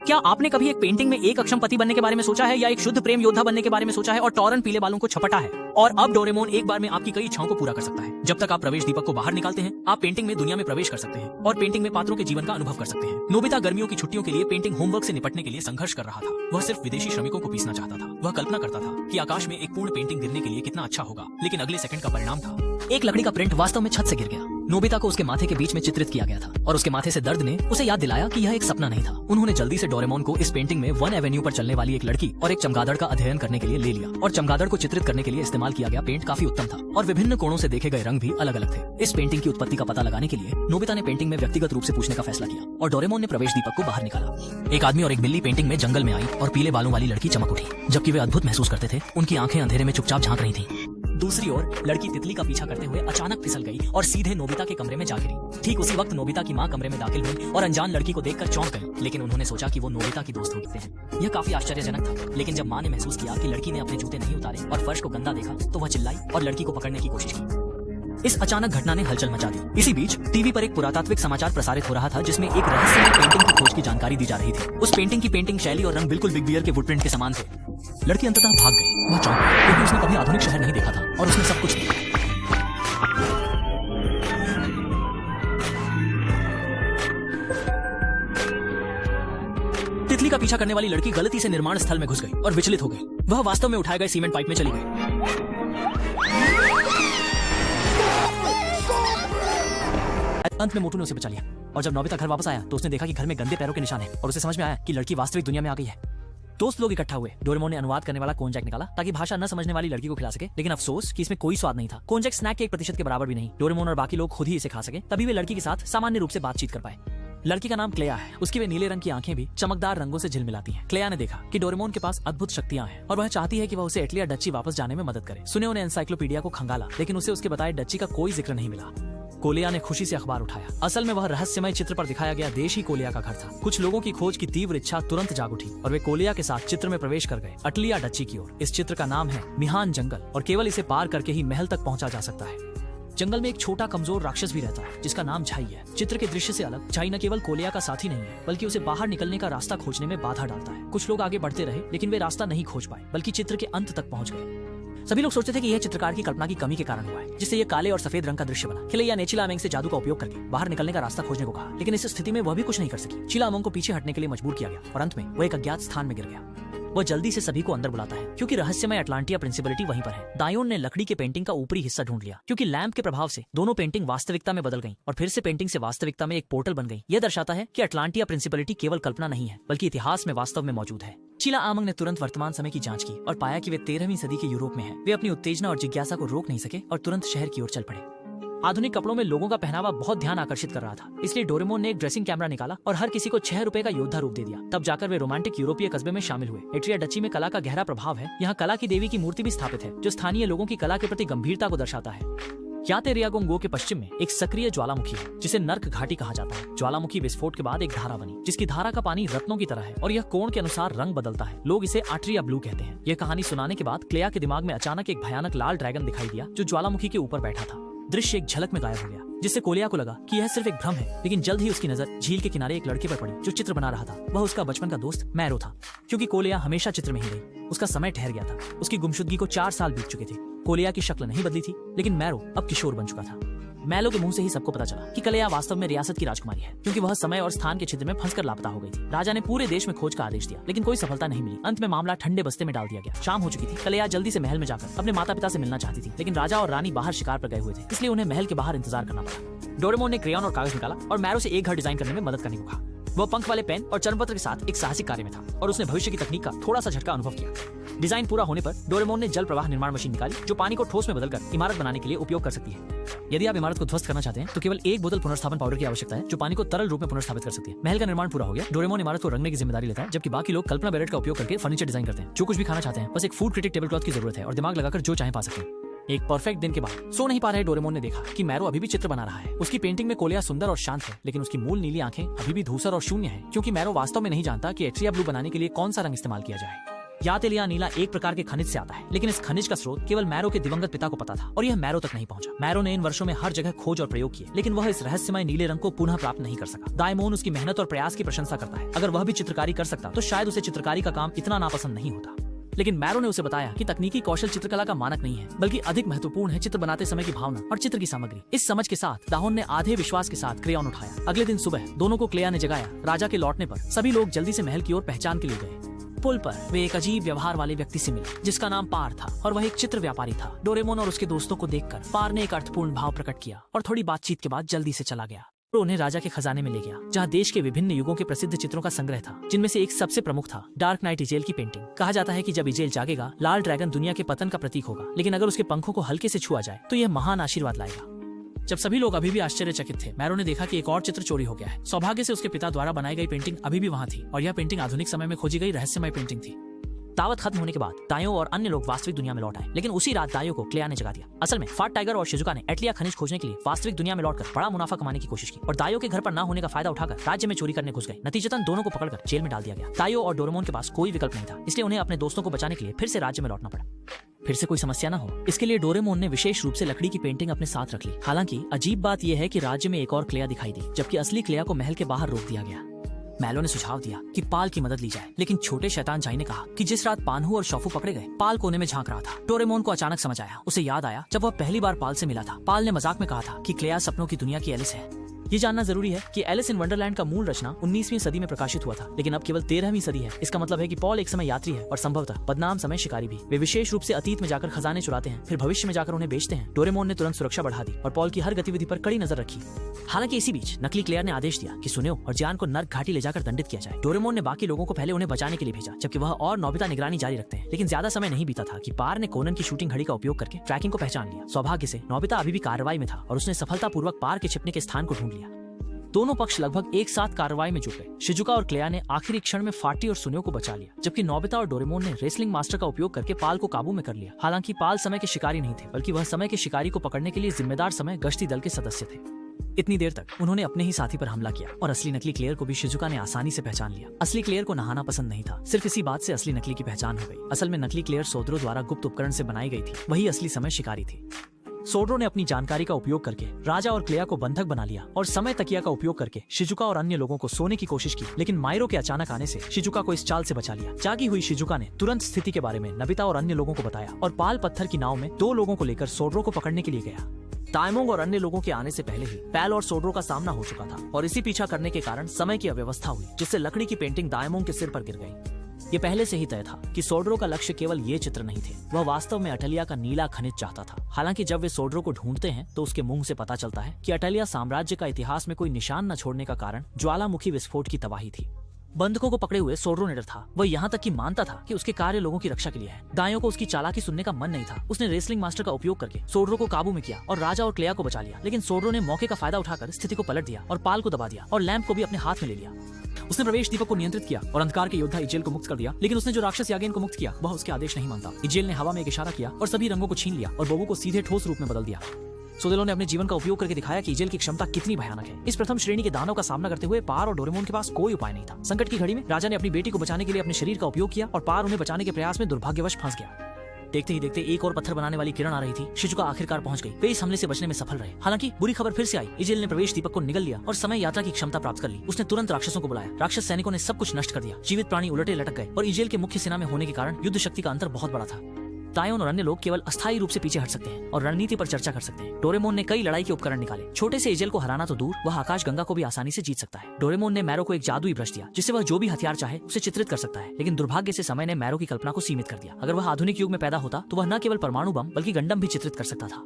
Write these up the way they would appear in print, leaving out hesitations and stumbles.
क्या आपने कभी एक पेंटिंग में एक अक्षम पति बनने के बारे में सोचा है, या एक शुद्ध प्रेम योद्धा बनने के बारे में सोचा है और टॉरन पीले बालों को छपटा है? और अब डोरेमोन एक बार में आपकी कई इच्छाओं को पूरा कर सकता है। जब तक आप प्रवेश दीपक को बाहर निकालते हैं, आप पेंटिंग में दुनिया में प्रवेश कर सकते हैं और पेंटिंग में पात्रों के जीवन का अनुभव कर सकते हैं। नोबिता गर्मियों की छुट्टियों के लिए पेंटिंग होमवर्क से निपटने के लिए संघर्ष कर रहा था। वह सिर्फ विदेशी श्रमिकों को पीसना चाहता था। वह कल्पना करता था कि आकाश में एक पूर्ण पेंटिंग गिरने के लिए कितना अच्छा होगा, लेकिन अगले सेकंड का परिणाम था एक लकड़ी का प्रिंट वास्तव में छत से गिर गया। नोबिता को उसके माथे के बीच में चित्रित किया गया था और उसके माथे से दर्द ने उसे याद दिलाया कि यह एक सपना नहीं था। उन्होंने जल्दी से डोरेमोन को इस पेंटिंग में वन एवेन्यू पर चलने वाली एक लड़की और एक चमगादड़ का अध्ययन करने के लिए ले लिया, और चमगादड़ को चित्रित करने के लिए इस्तेमाल किया गया पेंट काफी उत्तम था और विभिन्न कोणों से देखे गए रंग भी अलग अलग थे। इस पेंटिंग की उत्पत्ति का पता लगाने के लिए नोबिता ने पेंटिंग में व्यक्तिगत रूप से पूछने का फैसला किया और डोरेमोन ने प्रवेश दीपक को बाहर निकाला। एक आदमी और एक बिल्ली पेंटिंग में जंगल में आई और पीले बालों वाली लड़की चमक उठी। जबकि वे अद्भुत महसूस करते थे, उनकी आंखें अंधेरे में चुपचाप झांक रही थी। दूसरी ओर लड़की तितली का पीछा करते हुए अचानक फिसल गई और सीधे नोबिता के कमरे में जा गिरी। ठीक उसी वक्त नोबिता की माँ कमरे में दाखिल हुई और अनजान लड़की को देखकर चौंक गई, लेकिन उन्होंने सोचा कि वो नोबिता की दोस्त हो सकते हैं। यह काफी आश्चर्यजनक था, लेकिन जब माँ ने महसूस किया कि लड़की ने अपने जूते नहीं उतारे और फर्श को गंदा देखा, तो वह चिल्लाई और लड़की को पकड़ने की कोशिश की। इस अचानक घटना ने हलचल मचा दी। इसी बीच टीवी पर एक पुरातात्विक समाचार प्रसारित हो रहा था, जिसमें एक रहस्यमय पेंटिंग की खोज की जानकारी दी जा रही थी। उस पेंटिंग की पेंटिंग शैली और रंग बिल्कुल बिग बियर के वुडप्रिंट के समान थे। लड़की अंततः भाग गई। वह चौंक गई क्योंकि उसने कभी आधुनिक शहर नहीं देखा था और उसने सब कुछ देखा। तितली का पीछा करने वाली लड़की गलती से निर्माण स्थल में घुस गई और विचलित हो गई। वह वास्तव में उठाए गए सीमेंट पाइप में चली गई। अंत में मोटू ने उसे बचा लिया और जब नोबिता घर वापस आया तो उसने देखा कि घर में गंदे पैरों के निशान हैं और उसे समझ में आया कि लड़की वास्तविक दुनिया में आ गई है। दोस्त लोग इकट्ठा हुए। डोरेमोन ने अनुवाद करने वाला कोनजैक निकाला ताकि भाषा न समझने वाली लड़की को खिला सके, लेकिन अफसोस कि इसमें कोई स्वाद नहीं था। कोनजैक स्नैक के 1% के बराबर भी नहीं। डोरेमोन और बाकी लोग खुद ही इसे खा सके, तभी वे लड़की के साथ सामान्य रूप से बातचीत कर पाए। लड़की का नाम क्लेया है। उसकी वे नीले रंग की आंखें भी चमकदार रंगों से झिलमिलाती हैं। क्लेया ने देखा कि डोरेमोन के पास अद्भुत शक्तियां हैं और वह चाहती है कि वह उसे इटली या डच्ची वापस जाने में मदद करे। सुने ने एनसाइक्लोपीडिया को खंगाला, लेकिन उसे उसके बताए डच्ची का कोई जिक्र नहीं मिला। कोलिया ने खुशी से अखबार उठाया। असल में वह रहस्यमय चित्र पर दिखाया गया देश ही कोलिया का घर था। कुछ लोगों की खोज की तीव्र इच्छा तुरंत जाग उठी और वे कोलिया के साथ चित्र में प्रवेश कर गए, अटली या डच्ची की ओर। इस चित्र का नाम है मिहान जंगल और केवल इसे पार करके ही महल तक पहुंचा जा सकता है। जंगल में एक छोटा कमजोर राक्षस भी रहता है जिसका नाम झाई है। चित्र के दृश्य से अलग झाई न केवल कोलिया का साथी नहीं है, बल्कि उसे बाहर निकलने का रास्ता खोजने में बाधा डालता है। कुछ लोग आगे बढ़ते रहे, लेकिन वे रास्ता नहीं खोज पाए, बल्कि चित्र के अंत तक पहुंच गए। सभी लोग सोचते थे कि यह चित्रकार की कल्पना की कमी के कारण हुआ है, जिससे यह काले और सफेद रंग का दृश्य बना। खिलैया ने चिलामेंग से जादू का उपयोग करके बाहर निकलने का रास्ता खोजने को कहा, लेकिन इस स्थिति में वह भी कुछ नहीं कर सकी। चिलामेंग को पीछे हटने के लिए मजबूर किया गया और अंत में वह एक अज्ञात स्थान में गिर गया। वह जल्दी से सभी को अंदर बुलाता है क्योंकि रहस्यमय अटलांटिया प्रिंसिपलिटी वहीं पर है। दायोन ने लकड़ी के पेंटिंग का ऊपरी हिस्सा ढूंढ लिया क्योंकि लैंप के प्रभाव से दोनों पेंटिंग वास्तविकता में बदल गईं और फिर से पेंटिंग से वास्तविकता में एक पोर्टल बन गई। यह दर्शाता है कि अटलांटिया प्रिंसिपलिटी केवल कल्पना नहीं है, बल्कि इतिहास में वास्तव में मौजूद है। चिलामेंग ने तुरंत वर्तमान समय की जांच की और पाया कि वे 13वीं सदी के यूरोप में हैं। वे अपनी उत्तेजना और जिज्ञासा को रोक नहीं सके और तुरंत शहर की ओर चल पड़े। आधुनिक कपड़ों में लोगों का पहनावा बहुत ध्यान आकर्षित कर रहा था, इसलिए डोरेमोन ने एक ड्रेसिंग कैमरा निकाला और हर किसी को 6 रुपए का योद्धा रूप दे दिया। तब जाकर वे रोमांटिक यूरोपीय कस्बे में शामिल हुए। एट्रिया डच्ची में कला का गहरा प्रभाव है। यहाँ कला की देवी की मूर्ति भी स्थापित है, जो स्थानीय लोगों की कला के प्रति गंभीरता को दर्शाता है। यातेरियागोंगो के पश्चिम में एक सक्रिय ज्वालामुखी है, जिसे नर्क घाटी कहा जाता है। ज्वालामुखी विस्फोट के बाद एक धारा बनी, जिसकी धारा का पानी रत्नों की तरह है और यह कोण के अनुसार रंग बदलता है। लोग इसे आट्रिया ब्लू कहते हैं। यह कहानी सुनाने के बाद क्लेया के दिमाग में अचानक एक भयानक लाल ड्रैगन दिखाई दिया, जो ज्वालामुखी के ऊपर बैठा था। दृश्य एक झलक में गायब हो गया, जिससे कोलिया को लगा कि यह सिर्फ एक भ्रम है। लेकिन जल्द ही उसकी नजर झील के किनारे एक लड़के पर पड़ी जो चित्र बना रहा था। वह उसका बचपन का दोस्त मैरो था। क्योंकि कोलिया हमेशा चित्र में ही रही, उसका समय ठहर गया था। उसकी गुमशुदगी को 4 साल बीत चुके थे। कोलिया की शक्ल नहीं बदली थी, लेकिन मैरो अब किशोर बन चुका था। मैलो के मुंह से ही सबको पता चला कि क्लेया वास्तव में रियासत की राजकुमारी है, क्योंकि वह समय और स्थान के छिद्र में फंसकर लापता हो गई थी। राजा ने पूरे देश में खोज का आदेश दिया, लेकिन कोई सफलता नहीं मिली। अंत में मामला ठंडे बस्ते में डाल दिया गया। शाम हो चुकी थी। क्लेया जल्दी से महल में जाकर अपने माता पिता से मिलना चाहती थी, लेकिन राजा और रानी बाहर शिकार पर गए हुए थे, इसलिए उन्हें महल के बाहर इंतजार करना पड़ा। डोरेमोन ने क्रेयॉन और कागज निकाला और मैरो से एक घर डिजाइन करने में मदद करने को कहा। वह पंख वाले पेन और चर्मपत्र के साथ एक साहसिक कार्य में था और उसने भविष्य की तकनीक का थोड़ा सा झटका अनुभव किया। डिजाइन पूरा होने पर डोरेमोन ने जल प्रवाह निर्माण मशीन निकाली, जो पानी को ठोस में बदलकर इमारत बनाने के लिए उपयोग कर सकती है। यदि आप इमारत को ध्वस्त करना चाहते हैं तो केवल 1 बोतल पुनर्स्थापन पाउडर की आवश्यकता है, जो पानी को तरल रूप में पुनर्स्थापित कर सकती है। महल का निर्माण पूरा हो गया। डोरेमोन इमारत को रंगने की जिम्मेदारी लेता है, जबकि बाकी लोग कल्पना बेरेट का उपयोग करके फर्नीचर डिजाइन करते हैं। जो कुछ भी खाना चाहते हैं, बस एक फूड क्रिटिक टेबल क्लॉथ की जरूरत है और दिमाग लगाकर जो चाहे पा सकते हैं। एक परफेक्ट दिन के बाद सो नहीं पा रहे डोरेमोन ने देखा कि मैरो अभी भी चित्र बना रहा है। उसकी पेंटिंग में कोलिया सुंदर और शांत है, लेकिन उसकी मूल नीली आंखें अभी भी धूसर और शून्य है, क्योंकि मैरो वास्तव में नहीं जानता कि एट्रिया ब्लू बनाने के लिए कौन सा रंग इस्तेमाल किया जाए। यातेलिया नीला एक प्रकार के खनिज से आता है, लेकिन इस खनिज का स्रोत केवल मैरो के दिवंगत पिता को पता था और यह मैरो तक नहीं पहुंचा। मैरो ने इन वर्षों में हर जगह खोज और प्रयोग किए, लेकिन वह इस रहस्यमय नीले रंग को पुनः प्राप्त नहीं कर सका। दाइमोन उसकी मेहनत और प्रयास की प्रशंसा करता है। अगर वह भी चित्रकारी कर सकता तो शायद उसे चित्रकारी का काम इतना नापसंद नहीं होता। लेकिन मैरो ने उसे बताया कि तकनीकी कौशल चित्रकला का मानक नहीं है, बल्कि अधिक महत्वपूर्ण है चित्र बनाते समय की भावना और चित्र की सामग्री। इस समझ के साथ दाहोन ने आधे विश्वास के साथ क्रेयॉन उठाया। अगले दिन सुबह दोनों को क्लेया ने जगाया। राजा के लौटने पर सभी लोग जल्दी से महल की ओर पहचान के लिए गए। पुल पर वे एक अजीब व्यवहार वाले व्यक्ति से मिले जिसका नाम पार था और वह एक चित्र व्यापारी था। डोरेमोन और उसके दोस्तों को देखकर पार ने एक अर्थपूर्ण भाव प्रकट किया और थोड़ी बातचीत के बाद जल्दी से चला गया। तो उन्हें राजा के खजाने में ले गया, जहाँ देश के विभिन्न युगों के प्रसिद्ध चित्रों का संग्रह था, जिनमें से एक सबसे प्रमुख था डार्क नाइट इजेल की पेंटिंग। कहा जाता है कि जब इजेल जागेगा, लाल ड्रैगन दुनिया के पतन का प्रतीक होगा, लेकिन अगर उसके पंखों को हल्के से छुआ जाए तो यह महान आशीर्वाद लाएगा। जब सभी लोग अभी भी आश्चर्यचकित थे, मैरो ने देखा कि एक और चित्र चोरी हो गया है। सौभाग्य से उसके पिता द्वारा बनाई गई पेंटिंग अभी भी वहाँ थी और यह पेंटिंग आधुनिक समय में खोजी गई रहस्यमय पेंटिंग थी। दावत खत्म होने के बाद दायो और अन्य लोग वास्तविक दुनिया में लौट आए, लेकिन उसी रात दायो को क्लेया ने जगा दिया। असल में फाट टाइगर और शिजुका ने एटलिया खनिज खोजने के लिए वास्तविक दुनिया में लौटकर बड़ा मुनाफा कमाने की कोशिश की और दायो के घर पर न होने का फायदा उठाकर राज्य में चोरी करने घुस गए। नतीजतन दोनों को पकड़कर जेल में डाल दिया गया। दायो और डोरेमोन के पास कोई विकल्प नहीं था, इसलिए उन्हें अपने दोस्तों को बचाने के लिए फिर से राज्य में लौटना पड़ा। फिर से कोई समस्या न हो, इसके लिए डोरेमोन ने विशेष रूप से लकड़ी की पेंटिंग अपने साथ रख ली। हालांकि अजीब बात यह है कि राज्य में एक और क्लेया दिखाई दी, जबकि असली क्लेया को महल के बाहर रोक दिया गया। मैलो ने सुझाव दिया कि पाल की मदद ली जाए, लेकिन छोटे शैतान झाई ने कहा कि जिस रात पानहु और शोफू पकड़े गए, पाल कोने में झांक रहा था। डोरेमोन को अचानक समझ आया। उसे याद आया जब वह पहली बार पाल से मिला था। पाल ने मजाक में कहा था कि क्लेया सपनों की दुनिया की एलिस है। ये जानना जरूरी है कि एलिस इन वंडरलैंड का मूल रचना 19वीं सदी में प्रकाशित हुआ था, लेकिन अब केवल 13वीं सदी है। इसका मतलब है कि पॉल एक समय यात्री है और संभवतः बदनाम समय शिकारी भी। वे विशेष रूप से अतीत में जाकर खजाने चुराते हैं, फिर भविष्य में जाकर उन्हें बेचते हैं। डोरेमोन ने तुरंत सुरक्षा बढ़ा दी और पॉल की हर गतिविधि पर कड़ी नजर रखी। हालांकि इसी बीच नकली क्लेयर ने आदेश दिया कि सुनियो और जियान को नर्क घाटी ले जाकर दंडित किया जाए। डोरेमोन ने बाकी लोगों को पहले उन्हें बचाने के लिए भेजा, जबकि वह और नोबिता निगरानी जारी रखते हैं। लेकिन ज्यादा समय नहीं बीता था कि पार ने कोनन की शूटिंग घड़ी का उपयोग करके ट्रैकिंग को पहचान लिया। सौभाग्य से नोबिता अभी भी कार्रवाई में था और उसने सफलतापूर्वक पार के छिपने के स्थान को ढूंढ लिया। दोनों पक्ष लगभग एक साथ कार्रवाई में जुट गए। शिजुका और क्लेया ने आखिरी क्षण में फाटी और सुनियो को बचा लिया, जबकि नोबिता और डोरेमोन ने रेसलिंग मास्टर का उपयोग करके पाल को काबू में कर लिया। हालांकि पाल समय के शिकारी नहीं थे, बल्कि वह समय के शिकारी को पकड़ने के लिए जिम्मेदार समय गश्ती दल के सदस्य थे। इतनी देर तक उन्होंने अपने ही साथी पर हमला किया और असली नकली क्लेयर को भी शिजुका ने आसानी से पहचान लिया। असली क्लेयर को नहाना पसंद नहीं था, सिर्फ इसी बात से असली नकली की पहचान हो गई। असल में नकली क्लेयर सोड्रो द्वारा गुप्त उपकरण से बनाई गई थी, वही असली समय शिकारी थी। सोड्रो ने अपनी जानकारी का उपयोग करके राजा और क्लेया को बंधक बना लिया और समय तकिया का उपयोग करके शिजुका और अन्य लोगों को सोने की कोशिश की, लेकिन मायरो के अचानक आने से शिजुका को इस चाल से बचा लिया। जागी हुई शिजुका ने तुरंत स्थिति के बारे में नबिता और अन्य लोगों को बताया और पाल पत्थर की नाव में 2 लोगों को लेकर सोड्रो को पकड़ने के लिए गया। ताइमोंग और अन्य लोगों के आने से पहले ही पैल और सोड्रो का सामना हो चुका था और इसी पीछा करने के कारण समय की अव्यवस्था हुई, जिससे लकड़ी की पेंटिंग दाइमोंग के सिर पर गिर गई। ये पहले से ही तय था कि सोड्रो का लक्ष्य केवल ये चित्र नहीं थे, वह वास्तव में अटलिया का नीला खनिज चाहता था। हालांकि जब वे सोड्रो को ढूंढते हैं तो उसके मुंह से पता चलता है कि अटलिया साम्राज्य का इतिहास में कोई निशान न छोड़ने का कारण ज्वालामुखी विस्फोट की तबाही थी। बंधकों को पकड़े हुए सोड्रो निडर था। वह यहाँ तक कि मानता था कि उसके कार्य लोगों की रक्षा के लिए है। दायो को उसकी चालाकी सुनने का मन नहीं था। उसने रेसलिंग मास्टर का उपयोग करके सोड्रो को काबू में किया और राजा और क्लेया को बचा लिया, लेकिन सोड्रो ने मौके का फायदा उठाकर स्थिति को पलट दिया और पाल को दबा दिया और लैंप को भी अपने हाथ में ले लिया। उसने प्रवेश दीपक को नियंत्रित किया और अंधकार के योद्धा इजेल को मुक्त कर दिया, लेकिन उसने जो राक्षस यागेन को मुक्त किया वह उसके आदेश नहीं मानता। इजेल ने हवा में एक इशारा किया और सभी रंगों को छीन लिया और बोबू को सीधे ठोस रूप में बदल दिया। सोदेलो ने अपने जीवन का उपयोग करके दिखाया कि इजेल की क्षमता कितनी भयानक है। इस प्रथम श्रेणी के दानव का सामना करते हुए पार और डोरेमोन के पास कोई उपाय नहीं था। संकट की घड़ी में राजा ने अपनी बेटी को बचाने के लिए अपने शरीर का उपयोग किया और पार उन्हें बचाने के प्रयास में दुर्भाग्यवश फंस गया। देखते ही देखते एक और पत्थर बनाने वाली किरण आ रही थी। शिजुका आखिरकार पहुंच गई। वे इस हमले से बचने में सफल रहे। हालांकि बुरी खबर फिर से आई। इजेल ने प्रवेश दीपक को निगल लिया और समय यात्रा की क्षमता प्राप्त कर ली। उसने तुरंत राक्षसों को बुलाया। राक्षस सैनिकों ने सब कुछ नष्ट कर दिया। जीवित प्राणी उलटे लटक गए और इजेल के मुख्य सेना में होने के कारण युद्ध शक्ति का अंतर बहुत बड़ा था। तायोन और अन्य लोग केवल अस्थायी रूप से पीछे हट सकते हैं और रणनीति पर चर्चा कर सकते हैं। डोरेमोन ने कई लड़ाई के उपकरण निकाले। छोटे से इजेल को हराना तो दूर, वह आकाश गंगा को भी आसानी से जीत सकता है। डोरेमोन ने मैरो को एक जादुई ब्रश दिया, जिससे वह जो भी हथियार चाहे उसे चित्रित कर सकता है। लेकिन दुर्भाग्य से समय ने मैरो की कल्पना को सीमित कर दिया। अगर वह आधुनिक युग में पैदा होता तो वह न केवल परमाणु बम बल्कि गंडम भी चित्रित कर सकता था।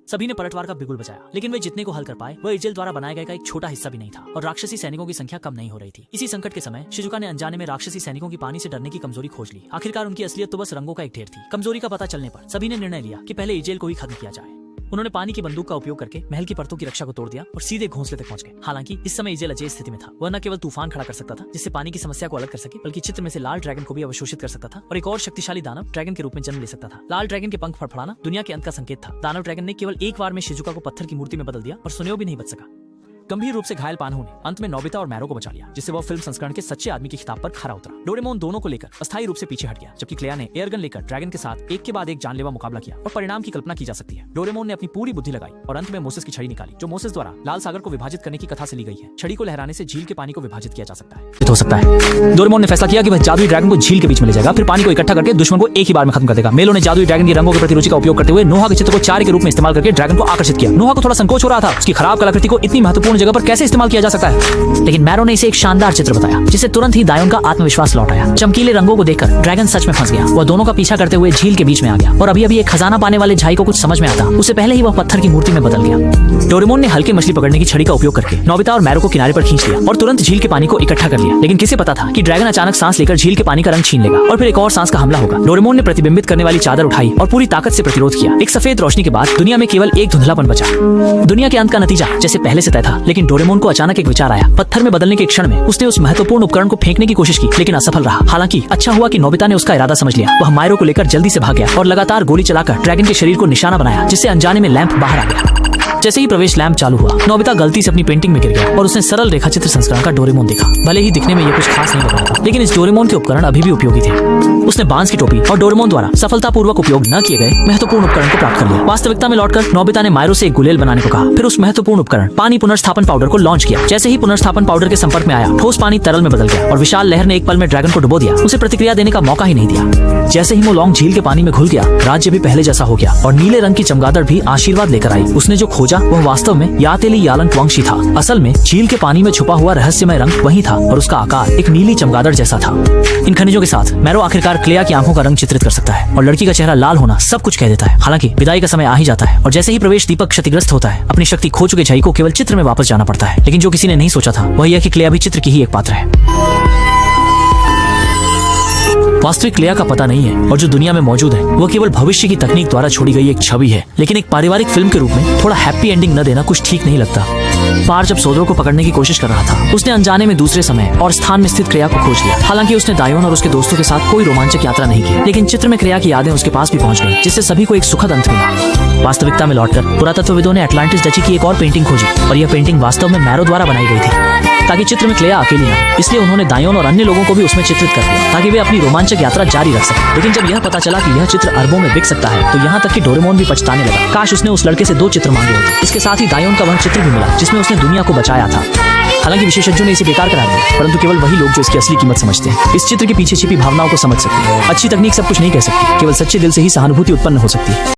सभी ने पलटवार का बिगुल बजाया, लेकिन वे जितने को हल कर पाए वह इजेल द्वारा बनाए गए का एक छोटा हिस्सा भी नहीं था और राक्षसी सैनिकों की संख्या कम नहीं हो रही थी। इसी संकट के समय शिजुका ने अनजाने में राक्षसी सैनिकों की पानी से डरने की कमजोरी खोज ली। आखिरकार उनकी असलियत तो बस रंगों का एक ढेर थी। कमजोरी का पता चलने पर सभी ने निर्णय लिया कि पहले इजेल को ही खत्म किया जाए। उन्होंने पानी की बंदूक का उपयोग करके महल की परतों की रक्षा को तोड़ दिया और सीधे घोंसले तक पहुंच गए। हालांकि इस समय इजेल अजय स्थिति में था। वह न केवल तूफान खड़ा कर सकता था जिससे पानी की समस्या को अलग कर सके, बल्कि चित्र में से लाल ड्रैगन को भी अवशोषित कर सकता था और एक और शक्तिशाली दानव ड्रैगन के रूप में जन्म ले सकता था। लाल ड्रैगन के पंख फड़फड़ाना दुनिया के अंत का संकेत था। दानव ड्रैगन ने केवल एक बार में शिजुका को पत्थर की मूर्ति में बदल दिया और सुनियो भी नहीं बच सका। गंभीर रूप से घायल पानहू ने अंत में नोबिता और मैरो को बचा लिया, जिससे वह फिल्म संस्करण के सच्चे आदमी के खिताब पर खरा उतरा। डोरेमोन दोनों को लेकर अस्थायी रूप से पीछे हट गया, जबकि क्लेया ने एयरगन लेकर ड्रैगन के साथ एक के बाद एक जानलेवा मुकाबला किया और परिणाम की कल्पना की जा सकती है। डोरेमोन ने अपनी पूरी बुद्धि लगाई और अंत में मोसेस की छड़ी निकाली, जो मोसेस द्वारा लाल सागर को विभाजित करने की कथा से ली गई है। छड़ी को लहराने से झील के पानी को विभाजित किया जा सकता है। डोरेमोन ने फैसला किया कि वह जादुई ड्रैगन को झील के बीच में ले जाएगा, फिर पानी को इकट्ठा करके दुश्मन को एक ही बार में खत्म कर देगा। मेलो ने जादुई ड्रैगन के रंगों के प्रति रुचि का उपयोग करते हुए नोहा के चित्र को चारे के रूप में इस्तेमाल करके ड्रैगन को आकर्षित किया। नोहा को थोड़ा संकोच हो रहा था, उसकी खराब कलाकृति को इतनी महत्वपूर्ण जगह पर कैसे इस्तेमाल किया जा सकता है, लेकिन मैरो ने इसे एक शानदार चित्र बताया, जिससे तुरंत ही दायोन का आत्मविश्वास लौट आया। चमकीले रंगों को देखकर ड्रैगन सच में फंस गया। वह दोनों का पीछा करते हुए झील के बीच में आ गया और अभी एक खजाना पाने वाले झाई को कुछ समझ में आता उससे पहले ही वह पत्थर की मूर्ति में बदल गया। डोरेमोन ने हल्के मछली पकड़ने की छड़ी का उपयोग करके नोबिता और मैरो को किनारे पर खींच लिया और तुरंत झील के पानी को इकट्ठा कर लिया। लेकिन किसे पता था कि ड्रैगन अचानक सांस लेकर झील के पानी का रंग छीन लेगा और फिर एक और सांस का हमला होगा। डोरेमोन ने प्रतिबिंबित करने वाली चादर उठाई और पूरी ताकत से प्रतिरोध किया। एक सफेद रोशनी के बाद दुनिया में केवल एक धुंधलापन बचा। दुनिया के अंत का नतीजा जैसे पहले से तय था, लेकिन डोरेमोन को अचानक एक विचार आया। पत्थर में बदलने के क्षण में उसने उस महत्वपूर्ण उपकरण को फेंकने की कोशिश की, लेकिन असफल रहा। हालांकि अच्छा हुआ कि नोबिता ने उसका इरादा समझ लिया। वह मायरो को लेकर जल्दी से भाग गया और लगातार गोली चलाकर ड्रैगन के शरीर को निशाना बनाया, जिससे अनजाने में लैंप बाहर आ गया। जैसे ही प्रवेश लैंप चालू हुआ, नोबिता गलती से अपनी पेंटिंग में गिर गया और उसने सरल रेखा चित्र संस्करण का डोरेमोन देखा। भले ही दिखने में यह कुछ खास नहीं लग रहा था, लेकिन इस डोरेमोन के उपकरण अभी भी उपयोगी थे। उसने बांस की टोपी और डोरेमोन द्वारा सफलतापूर्वक उपयोग न किए गए महत्वपूर्ण उपकरण को प्राप्त कर लिया। वास्तविकता में लौटकर नोबिता ने मायरो से एक गुलेल बनाने को कहा, फिर उस महत्वपूर्ण उपकरण पानी पुनर्स्थापन पाउडर को लॉन्च किया। जैसे ही पुनर्स्थापन पाउडर के संपर्क में आया, ठोस पानी तरल में बदल गया और विशाल लहर ने एक पल में ड्रैगन को डुबो दिया। उसे प्रतिक्रिया देने का मौका ही नहीं दिया। जैसे ही मोलोंग झील के पानी में घुल गया, राज्य भी पहले जैसा हो गया और नीले रंग की चमगादड़ भी आशीर्वाद लेकर आई। उसने जो खोजा वह वास्तव में यातेली यालन त्वांगशी था। असल में झील के पानी में छुपा हुआ रहस्यमय रंग वही था और उसका आकार एक नीली चमगादड़ जैसा था। इन खनिजों के साथ मैरो आखिरकार क्लेया की आंखों का रंग चित्रित कर सकता है और लड़की का चेहरा लाल होना सब कुछ कह देता है। हालांकि विदाई का समय आ ही जाता है और जैसे ही प्रवेश दीपक क्षतिग्रस्त होता है, अपनी शक्ति खो चुके झाई को केवल चित्र में वापस जाना पड़ता है। लेकिन जो किसी ने नहीं सोचा था वह यह कि क्लेया भी चित्र की ही एक पात्र है। वास्तविक क्लेया का पता नहीं है और जो दुनिया में मौजूद है वह केवल भविष्य की तकनीक द्वारा छोड़ी गई एक छवि है। लेकिन एक पारिवारिक फिल्म के रूप में थोड़ा हैप्पी एंडिंग न देना कुछ ठीक नहीं लगता। पार जब सोदरो को पकड़ने की कोशिश कर रहा था, उसने अनजाने में दूसरे समय और स्थान में स्थित क्लेया को खोज लिया। हालांकि उसने दायोन और उसके दोस्तों के साथ कोई रोमांचक यात्रा नहीं की, लेकिन चित्र में क्लेया की यादें उसके पास भी पहुंच गई, जिससे सभी को एक सुखद अंत मिला। वास्तविकता में लौटकर पुरातत्वविदों ने अटलांटिस डची की एक और पेंटिंग खोजी और यह पेंटिंग वास्तव में मैरो द्वारा बनाई गई थी, ताकि चित्र में क्लेया अकेली न। इसलिए उन्होंने दायोन और अन्य लोगों को भी उसमें चित्रित कर दिया, ताकि वे अपनी रोमांचक यात्रा जारी रख सकें। लेकिन जब यह पता चला कि यह चित्र अरबों में बिक सकता है, तो यहाँ तक कि डोरेमोन भी पछताने लगा। काश उसने उस लड़के से 2 चित्र मांगे होते। इसके साथ ही दायोन का वह चित्र भी मिला जिसमें उसने दुनिया को बचाया था। हालांकि विशेषज्ञों ने इसे बेकार करा दिया, परंतु केवल वही लोग जो इसकी असली कीमत समझते हैं इस चित्र के पीछे छिपी भावनाओं को समझ सकते हैं। अच्छी तकनीक सब कुछ नहीं कह सकती, केवल सच्चे दिल से ही सहानुभूति उत्पन्न हो सकती है।